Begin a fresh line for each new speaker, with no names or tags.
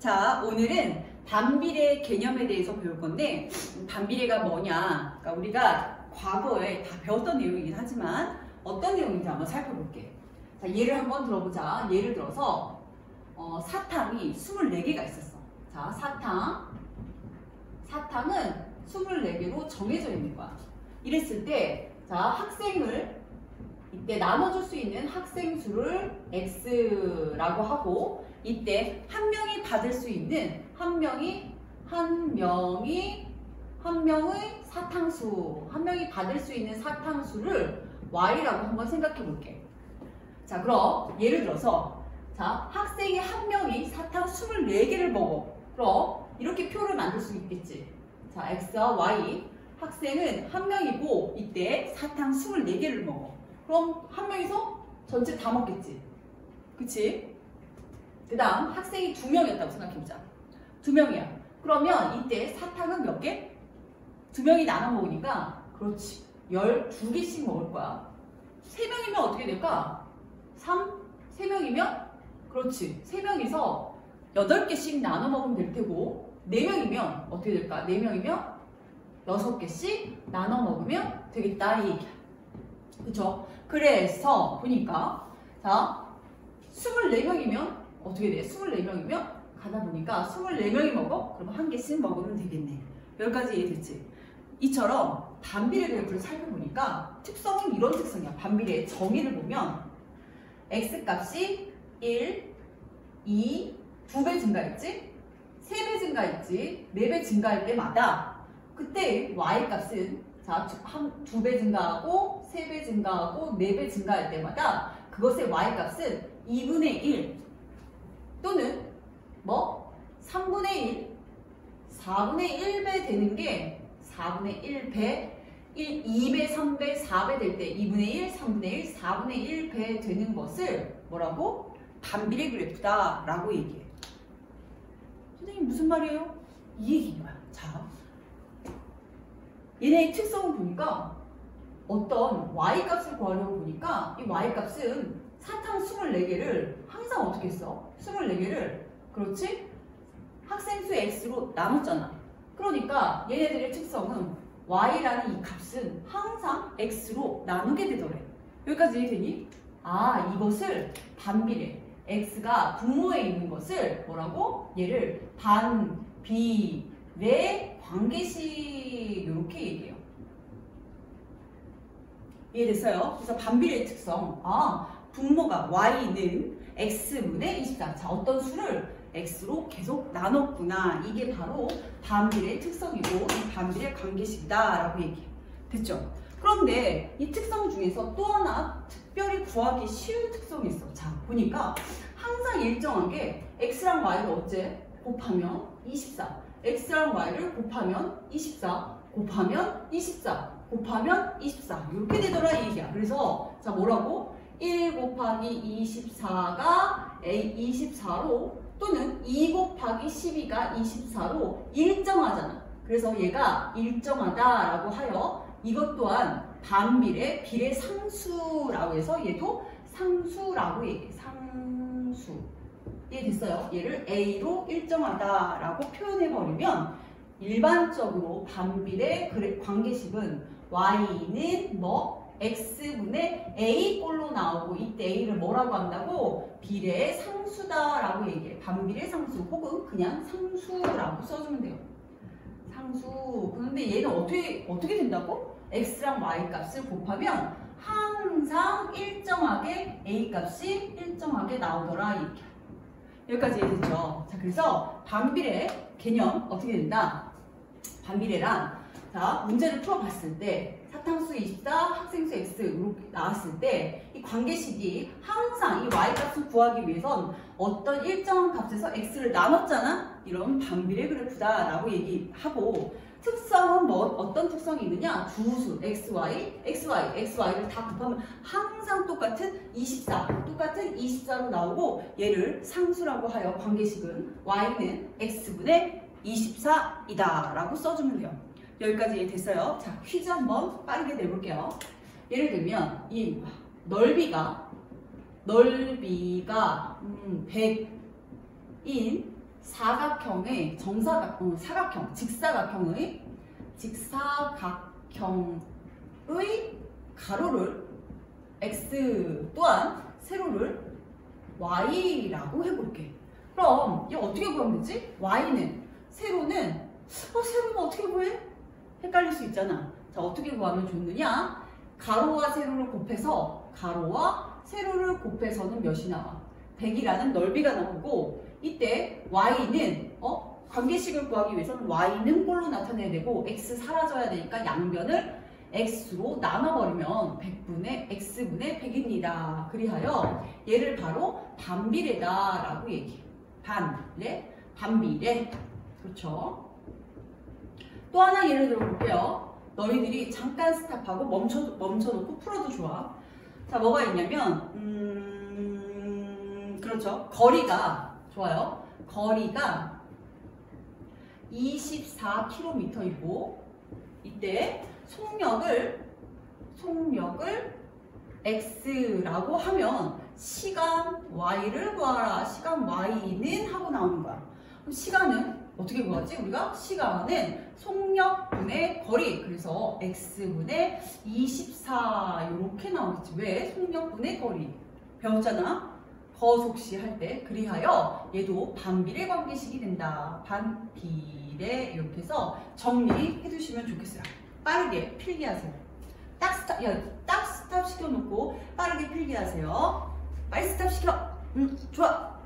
자, 오늘은 반비례 개념에 대해서 배울 건데 반비례가 뭐냐? 그러니까 우리가 과거에 다 배웠던 내용이긴 하지만 어떤 내용인지 한번 살펴볼게. 자, 예를 한번 들어보자. 예를 들어서 사탕이 24개가 있었어. 자, 사탕은 24개로 정해져 있는 거야. 이랬을 때, 자, 학생을 이때 나눠줄 수 있는 학생 수를 X라고 하고, 이때 한 명이 받을 수 있는 한 명의 사탕수, 한 명이 받을 수 있는 사탕수를 Y라고 한번 생각해 볼게. 자, 그럼 예를 들어서 자, 학생이 한 명이 사탕 24개를 먹어. 그럼 이렇게 표를 만들 수 있겠지. 자, X와 Y. 학생은 한 명이고 이때 사탕 24개를 먹어. 그럼 한 명이서 전체 다 먹겠지. 그치? 그 다음 학생이 2명이었다고 생각해보자. 2명이야. 그러면 이때 사탕은 몇 개? 2명이 나눠 먹으니까 그렇지. 12개씩 먹을 거야. 3명이면 어떻게 될까? 3명이면 그렇지. 3명이서 8개씩 나눠 먹으면 될 테고 4명이면 어떻게 될까? 4명이면 6개씩 나눠 먹으면 되겠다 이 얘기야. 그쵸? 그래서 보니까 자 24명이면 어떻게 돼? 24명이면 가다 보니까 24명이 먹어? 그러면 1개씩 먹으면 되겠네. 여기까지 이해됐지? 이처럼 반비례 그래프를 살펴보니까 특성은 이런 특성이야. 반비례의 정의를 보면 X값이 1, 2, 2배 증가했지? 3배 증가했지? 4배 증가할 때마다 그때 Y값은 자, 2배 증가하고 3배 증가하고 4배 증가할 때마다 그것의 Y값은 2분의 1 또는 뭐 3분의 1, 4분의 1배 되는 게 4분의 1배, 2배, 3배, 4배 될 때 2분의 1, 3분의 1, 4분의 1배 되는 것을 뭐라고? 반비례 그래프다 라고 얘기해. 선생님 무슨 말이에요? 이 얘기인 거야. 자, 얘네의 특성을 보니까 어떤 Y값을 구하려고 보니까 이 Y값은 사탕 24개를 항상 어떻게 써? 24개를 그렇지? 학생 수 X로 나눴잖아. 그러니까 얘네들의 특성은 Y라는 이 값은 항상 X로 나누게 되더래. 여기까지 이해되니? 아, 이것을 반비례. X가 분모에 있는 것을 뭐라고? 얘를 반비례 관계식 이렇게 얘기해요. 이해됐어요? 그래서 반비례의 특성. 아, 분모가 Y는 X분의 24. 자, 어떤 수를 X로 계속 나눴구나. 이게 바로 반비례의 특성이고 이 반비례 관계식이다 라고 얘기해. 됐죠? 그런데 이 특성 중에서 또 하나 특별히 구하기 쉬운 특성이 있어. 자, 보니까 항상 일정하게 X랑 Y를 어째? 곱하면 24. X랑 Y를 곱하면 24. 곱하면 24. 곱하면 24. 이렇게 되더라 이 얘기야. 그래서 자, 뭐라고? 1 곱하기 24가 24로 또는 2 곱하기 12가 24로 일정하잖아. 그래서 얘가 일정하다라고 하여 이것 또한 반비례, 비례상수라고 해서 얘도 상수라고 얘기해. 상수. 이해됐어요? 얘를 A로 일정하다라고 표현해버리면 일반적으로 반비례 관계식은 Y는 뭐? X분의 A꼴로 나오고 이때 A를 뭐라고 한다고? 비례 상수다라고 얘기해. 반비례 상수 혹은 그냥 상수라고 써주면 돼요. 상수. 그런데 얘는 어떻게 된다고? X랑 Y 값을 곱하면 항상 일정하게 A 값이 일정하게 나오더라. 이렇게. 여기까지 이해됐죠? 자, 그래서 반비례 개념 어떻게 된다? 반비례란 자, 문제를 풀어봤을 때 사탕수 24, 학생수 X 이렇게 나왔을 때 이 관계식이 항상 이 Y값을 구하기 위해선 어떤 일정한 값에서 X를 나눴잖아? 이런 반비례 그래프다 라고 얘기하고 특성은 뭐 어떤 특성이 있느냐? 두수 XY, XY를 다 곱하면 항상 똑같은 24, 똑같은 24로 나오고 얘를 상수라고 하여 관계식은 Y는 X분의 24이다 라고 써주면 돼요. 여기까지 됐어요. 자, 퀴즈 한번 빠르게 내볼게요. 예를 들면 이 넓이가 100인 사각형의 사각형, 직사각형의 가로를 x 또한 세로를 y라고 해볼게. 그럼 이거 어떻게 구하면 되지? y는 세로는 어떻게 구해? 헷갈릴 수 있잖아. 자, 어떻게 구하면 좋느냐? 가로와 세로를 곱해서는 몇이 나와? 100이라는 넓이가 나오고, 이때 y는 관계식을 구하기 위해서는 y는 꼴로 나타내야 되고 x 사라져야 되니까 양변을 x로 나눠버리면 x분의 100입니다. 그리하여 얘를 바로 반비례다라고 얘기해. 반비례. 그렇죠? 또 하나 예를 들어볼게요. 너희들이 잠깐 스탑하고 멈춰놓고 풀어도 좋아. 자, 뭐가 있냐면 그렇죠. 거리가 좋아요. 거리가 24km이고 이때 속력을 x라고 하면 시간 y를 구하라. 시간 y는 하고 나오는 거야. 그럼 시간은 어떻게 구하지? 우리가 시간은 속력분의 거리. 그래서 x분의 24 이렇게 나오겠지. 왜? 속력분의 거리. 배웠잖아. 거속시 할 때. 그리하여 얘도 반비례 관계식이 된다. 반비례 이렇게 해서 정리해 두시면 좋겠어요. 빠르게 필기하세요. 딱 스탑 시켜놓고 빠르게 필기하세요. 빨리 스탑 시켜. 좋아.